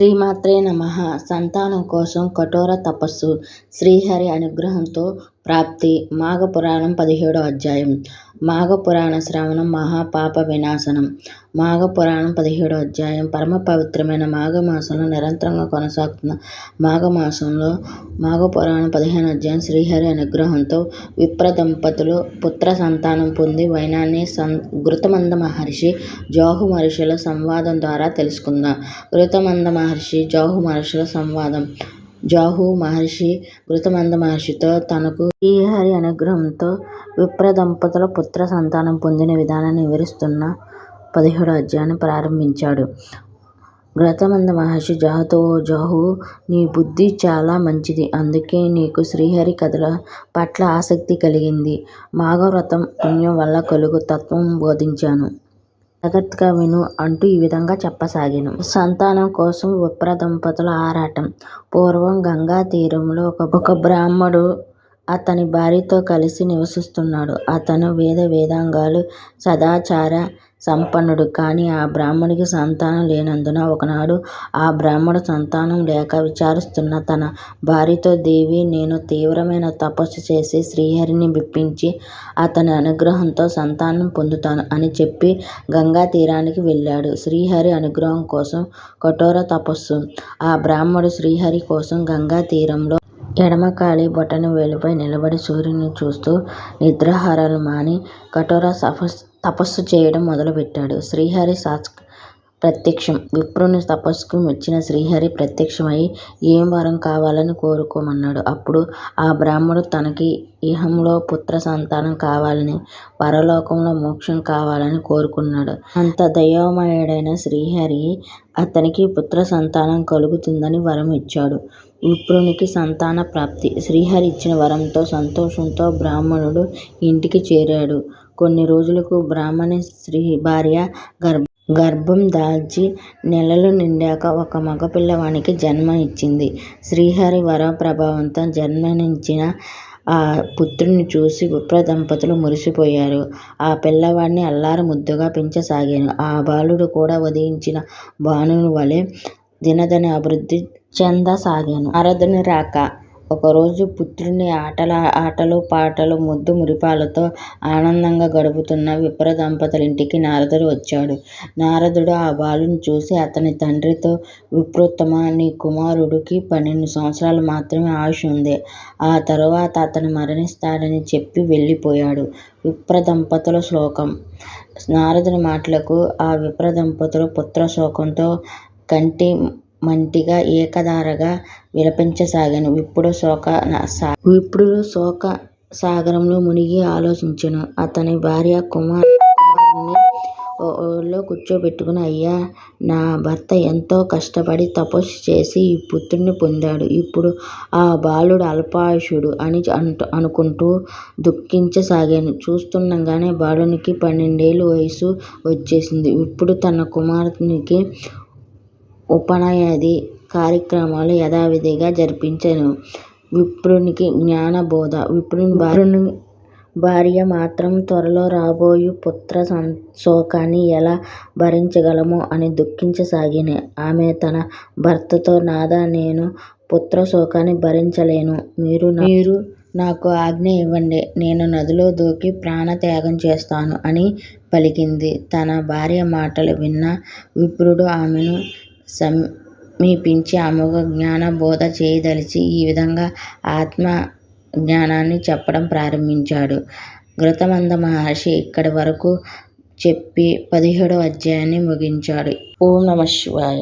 శ్రీమాత్రే నమః. సంతానం కోసం కఠోర తపస్సు శ్రీహరి అనుగ్రహంతో ప్రాప్తి. మాఘపురాణం 17వ అధ్యాయం. మాఘపురాణ శ్రవణం మహాపాప వినాశనం. మాఘపురాణం 17వ అధ్యాయం. పరమ పవిత్రమైన మాఘమాసంలో నిరంతరంగా కొనసాగుతున్న మాఘమాసంలో మాఘపురాణం 15వ అధ్యాయం. శ్రీహరి అనుగ్రహంతో విప్ర దంపతులు పుత్ర సంతానం పొంది వైనాన్ని గృతమంద మహర్షి జాహు మహర్షుల సంవాదం ద్వారా తెలుసుకుందాం. గృతమంద మహర్షి జాహు మహర్షుల సంవాదం. జాహు మహర్షి గృతమంద మహర్షితో తనకు శ్రీహరి అనుగ్రహంతో విప్ర దంపతుల పుత్ర సంతానం పొందిన విధానాన్ని వివరిస్తున్న 17వ అధ్యాయాన్ని ప్రారంభించాడు. గృతమంద మహర్షి జాహుతో, ఓ జాహు, నీ బుద్ధి చాలా మంచిది. అందుకే నీకు శ్రీహరి కథల పట్ల ఆసక్తి కలిగింది. మాఘవ్రతం పుణ్యం వల్ల కలుగు తత్వం బోధించాను. జాగ్రత్తగా విను అంటూ ఈ విధంగా చెప్పసాగాను. సంతానం కోసం విప్ర దంపతుల ఆరాటం. పూర్వం గంగా తీరంలో ఒక బ్రాహ్మడు అతని భార్యతో కలిసి నివసిస్తున్నాడు. అతను వేదాంగాలు సదాచార సంపన్నుడు. కానీ ఆ బ్రాహ్మడికి సంతానం లేనందున ఒకనాడు ఆ బ్రాహ్మడు సంతానం లేక విచారిస్తున్న తన భార్యతో, దేవి, నేను తీవ్రమైన తపస్సు చేసి శ్రీహరిని మెప్పించి అతని అనుగ్రహంతో సంతానం పొందుతాను అని చెప్పి గంగా తీరానికి వెళ్ళాడు. శ్రీహరి అనుగ్రహం కోసం కఠోర తపస్సు. ఆ బ్రాహ్మడు శ్రీహరి కోసం గంగా తీరంలో ఎడమకాలి బొటన వేలుపై నిలబడి సూర్యుని చూస్తూ నిద్రాహారాలు మాని కఠోర తపస్సు చేయడం మొదలుపెట్టాడు. శ్రీహరి ప్రత్యక్షం. విప్రుని తపస్సుకు మెచ్చిన శ్రీహరి ప్రత్యక్షమై ఏం వరం కావాలని కోరుకోమన్నాడు. అప్పుడు ఆ బ్రాహ్మడు తనకి ఇహంలో పుత్ర సంతానం కావాలని, పరలోకంలో మోక్షం కావాలని కోరుకున్నాడు. అంత దయామయుడైన శ్రీహరి అతనికి పుత్ర సంతానం కలుగుతుందని వరం ఇచ్చాడు. విప్రునికి సంతాన ప్రాప్తి. శ్రీహరి ఇచ్చిన వరంతో సంతోషంతో బ్రాహ్మణుడు ఇంటికి చేరాడు. కొన్ని రోజులకు బ్రాహ్మణి భార్య గర్భం దాల్చి నెలలు నిండాక ఒక మగ పిల్లవానికి జన్మ ఇచ్చింది. శ్రీహరి వర ప్రభావంతో జన్మనిచ్చిన ఆ పుత్రుని చూసి విప్ర దంపతులు మురిసిపోయారు. ఆ పిల్లవాడిని అల్లారు ముద్దుగా పెంచసాగాను. ఆ బాలుడు కూడా ఉదయించిన భానుని వలె దినదిన అభివృద్ధి చెందసాగాను. నారదుని రాక. ఒకరోజు పుత్రుని ఆటలు పాటలు ముద్దు మురిపాలతో ఆనందంగా గడుపుతున్న విప్ర దంపతుల ఇంటికి నారదుడు వచ్చాడు. నారదుడు ఆ బాలుని చూసి అతని తండ్రితో, విప్రోత్తమ, నీ కుమారుడికి 12 సంవత్సరాలు మాత్రమే ఆయుష్ ఉంది. ఆ తరువాత అతను మరణిస్తాడని చెప్పి వెళ్ళిపోయాడు. విప్ర దంపతుల శ్లోకం. నారదుని మాటలకు ఆ విప్ర దంపతులు పుత్ర శోకంతో కంటి మంటిగా ఏకధారగా విలపించసాగాను. విప్రుడు శోక సాగరంలో మునిగి ఆలోచించెను. అతని భార్య కుమారుణ్ణి ఒళ్ళో కూర్చోబెట్టుకుని, అయ్యా, నా భర్త ఎంతో కష్టపడి తపస్సు చేసి ఈ పుత్రుణ్ణి పొందాడు. ఇప్పుడు ఆ బాలుడు అల్పాయుషుడు అని అనుకుంటూ దుఃఖించసాగాను. చూస్తుండగానే బాలునికి 12 ఏళ్ల వయసు వచ్చేసింది. విప్రుడు తన కుమారునికి ఉపనయనాది కార్యక్రమాలు యథావిధిగా జరిపించెను. విప్రునికి జ్ఞానబోధ. విప్రుని భార్య మాత్రం త్వరలో రాబోయు పుత్ర శోకాన్ని ఎలా భరించగలమో అని దుఃఖించసాగింది. ఆమె తన భర్తతో, నాథా, నేను పుత్ర శోకాన్ని భరించలేను. మీరు నాకు ఆజ్ఞ ఇవ్వండి. నేను నదిలో దూకి ప్రాణత్యాగం చేస్తాను అని పలికింది. తన భార్య మాటలు విన్న విప్రుడు ఆమెను సమీపించి ఆమెకు జ్ఞానబోధ చేయదలిచి ఈ విధంగా ఆత్మ జ్ఞానాన్ని చెప్పడం ప్రారంభించాడు. గృతమంద మహర్షి ఇక్కడి వరకు చెప్పి 17వ అధ్యాయాన్ని ముగించాడు. ఓం నమః శివాయ.